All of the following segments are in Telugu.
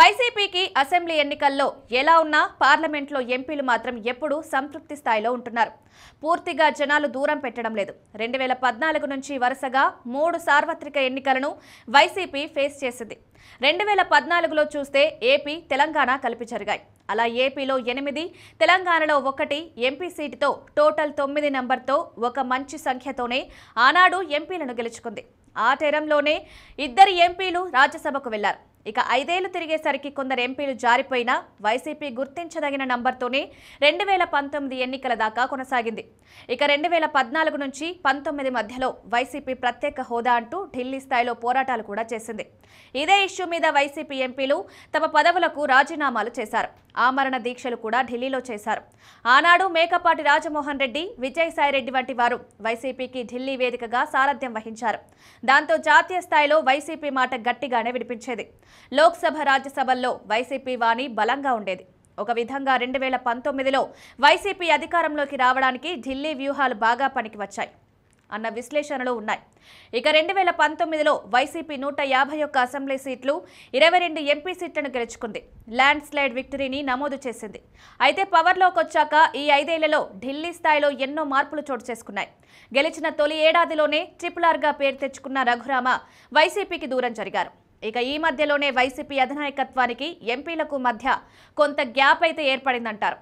వైసీపీకి అసెంబ్లీ ఎన్నికల్లో ఎలా ఉన్నా పార్లమెంట్లో ఎంపీలు మాత్రం ఎప్పుడూ సంతృప్తి స్థాయిలో ఉంటున్నారు. పూర్తిగా జనాలు దూరం పెట్టడం లేదు. 2014 నుంచి వరుసగా 3 సార్వత్రిక ఎన్నికలను వైసీపీ ఫేస్ చేసింది. 2014లో చూస్తే ఏపీ, తెలంగాణ కలిపి జరిగాయి. అలా ఏపీలో 8, తెలంగాణలో 1 ఎంపీ సీటుతో టోటల్ 9 నంబర్తో ఒక మంచి సంఖ్యతోనే ఆనాడు ఎంపీలను గెలుచుకుంది. ఆ టైంలోనే 2 ఎంపీలు రాజ్యసభకు వెళ్లారు. ఇక 5 ఏళ్లు తిరిగేసరికి కొందరు ఎంపీలు జారిపోయినా వైసీపీ గుర్తించదగిన నంబర్తోనే 2019 ఎన్నికల దాకా కొనసాగింది. ఇక 2014 నుంచి 19 మధ్యలో వైసీపీ ప్రత్యేక హోదా అంటూ ఢిల్లీ స్థాయిలో పోరాటాలు కూడా చేసింది. ఇదే ఇష్యూ మీద వైసీపీ ఎంపీలు తమ పదవులకు రాజీనామాలు చేశారు. ఆమరణ దీక్షలు కూడా ఢిల్లీలో చేశారు. ఆనాడు మేకపాటి రాజమోహన్ రెడ్డి, విజయసాయిరెడ్డి వంటి వారు వైసీపీకి ఢిల్లీ వేదికగా సారథ్యం వహించారు. దాంతో జాతీయ స్థాయిలో వైసీపీ మాట గట్టిగానే వినిపించేది. లోక్సభ, రాజ్యసభల్లో వైసీపీ వాణి బలంగా ఉండేది. ఒక విధంగా 2019లో వైసీపీ అధికారంలోకి రావడానికి ఢిల్లీ వ్యూహాలు బాగా పనికి వచ్చాయి అన్న విశ్లేషణలు ఉన్నాయి. ఇక 2019లో వైసీపీ 151 అసెంబ్లీ సీట్లు, 22 ఎంపీ సీట్లను గెలుచుకుంది. ల్యాండ్ స్లైడ్ విక్టరీని నమోదు చేసింది. అయితే పవర్లోకి వచ్చాక ఈ 5 ఏళ్లలో ఢిల్లీ స్థాయిలో ఎన్నో మార్పులు చోటు చేసుకున్నాయి. గెలిచిన తొలి ఏడాదిలోనే RRRగా పేరు తెచ్చుకున్న రఘురామ వైసీపీకి దూరం జరిగారు. ఇక ఈ మధ్యలోనే వైసీపీ అధినాయకత్వానికి ఎంపీలకు మధ్య కొంత గ్యాప్ అయితే ఏర్పడిందంటారు.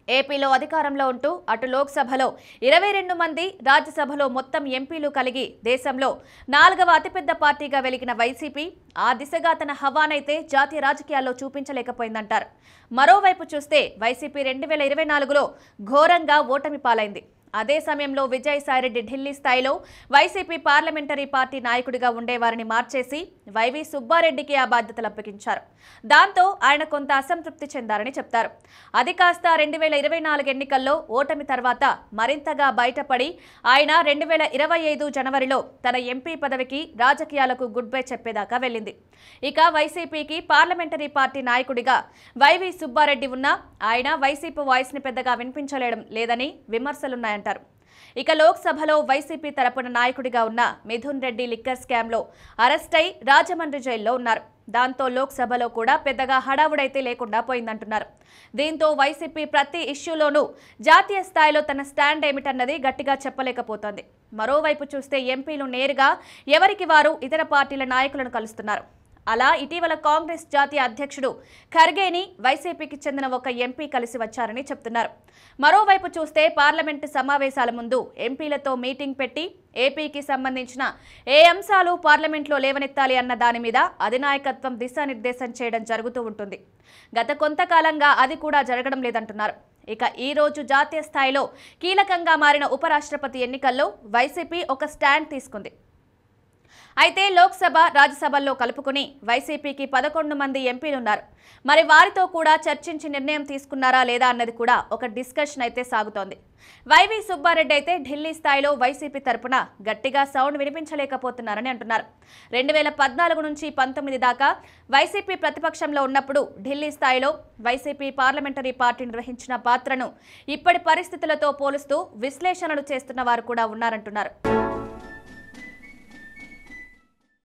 ఏపీలో అధికారంలో ఉంటూ అటు లోక్సభలో 22 మంది, రాజ్యసభలో మొత్తం ఎంపీలు కలిగి దేశంలో 4వ అతిపెద్ద పార్టీగా వెలిగిన వైసీపీ ఆ దిశగా తన హవానైతే జాతీయ రాజకీయాల్లో చూపించలేకపోయిందంటారు. మరోవైపు చూస్తే వైసీపీ 2024లో ఘోరంగా ఓటమి పాలైంది. అదే సమయంలో విజయసాయిరెడ్డి ఢిల్లీ స్థాయిలో వైసీపీ పార్లమెంటరీ పార్టీ నాయకుడిగా ఉండేవారిని మార్చేసి వైవి సుబ్బారెడ్డికి ఆ బాధ్యతలు అప్పగించారు. దాంతో ఆయన కొంత అసంతృప్తి చెందారని చెప్తారు. అది కాస్త 2024 ఎన్నికల్లో ఓటమి తర్వాత మరింతగా బయటపడి ఆయన 2025 జనవరిలో తన ఎంపీ పదవికి, రాజకీయాలకు గుడ్ బై చెప్పేదాకా వెళ్ళింది. ఇక వైసీపీకి పార్లమెంటరీ పార్టీ నాయకుడిగా వైవి సుబ్బారెడ్డి ఉన్నా ఆయన వైసీపీ వాయిస్ ని పెద్దగా వినిపించలేడం లేదని విమర్శలున్నాయి. ఇక లోక్సభలో వైసీపీ తరపున నాయకుడిగా ఉన్న మిథున్ రెడ్డి లిక్కర్ స్కామ్లో అరెస్ట్ అయి రాజమండ్రి జైల్లో ఉన్నారు. దాంతో లోక్సభలో కూడా పెద్దగా హడావుడైతే లేకుండా పోయిందంటున్నారు. దీంతో వైసీపీ ప్రతి ఇష్యూలోనూ జాతీయ స్థాయిలో తన స్టాండ్ ఏమిటన్నది గట్టిగా చెప్పలేకపోతోంది. మరోవైపు చూస్తే ఎంపీలు నేరుగా ఎవరికి వారు ఇతర పార్టీల నాయకులను కలుస్తున్నారు. అలా ఇటీవల కాంగ్రెస్ జాతీయ అధ్యక్షుడు ఖర్గేని వైసీపీకి చెందిన ఒక ఎంపీ కలిసి వచ్చారని చెప్తున్నారు. మరోవైపు చూస్తే పార్లమెంటు సమావేశాల ముందు ఎంపీలతో మీటింగ్ పెట్టి ఏపీకి సంబంధించిన ఏ అంశాలు పార్లమెంట్లో లేవనెత్తాలి అన్న దాని మీద అధినాయకత్వం దిశానిర్దేశం చేయడం జరుగుతూ ఉంటుంది. గత కొంతకాలంగా అది కూడా జరగడం లేదంటున్నారు. ఇక ఈ రోజు జాతీయ స్థాయిలో కీలకంగా మారిన ఉపరాష్ట్రపతి ఎన్నికల్లో వైసీపీ ఒక స్టాండ్ తీసుకుంది. అయితే లోక్సభ, రాజ్యసభల్లో కలుపుకుని వైసీపీకి 11 మంది ఎంపీలున్నారు. మరి వారితో కూడా చర్చించి నిర్ణయం తీసుకున్నారా లేదా అన్నది కూడా ఒక డిస్కషన్ అయితే సాగుతోంది. వైవి సుబ్బారెడ్డి అయితే ఢిల్లీ స్థాయిలో వైసీపీ తరపున గట్టిగా సౌండ్ వినిపించలేకపోతున్నారని అంటున్నారు. 2014 నుంచి 19 దాకా వైసీపీ ప్రతిపక్షంలో ఉన్నప్పుడు ఢిల్లీ స్థాయిలో వైసీపీ పార్లమెంటరీ పార్టీ నిర్వహించిన పాత్రను ఇప్పటి పరిస్థితులతో పోలుస్తూ విశ్లేషణలు చేస్తున్న వారు కూడా ఉన్నారంటున్నారు.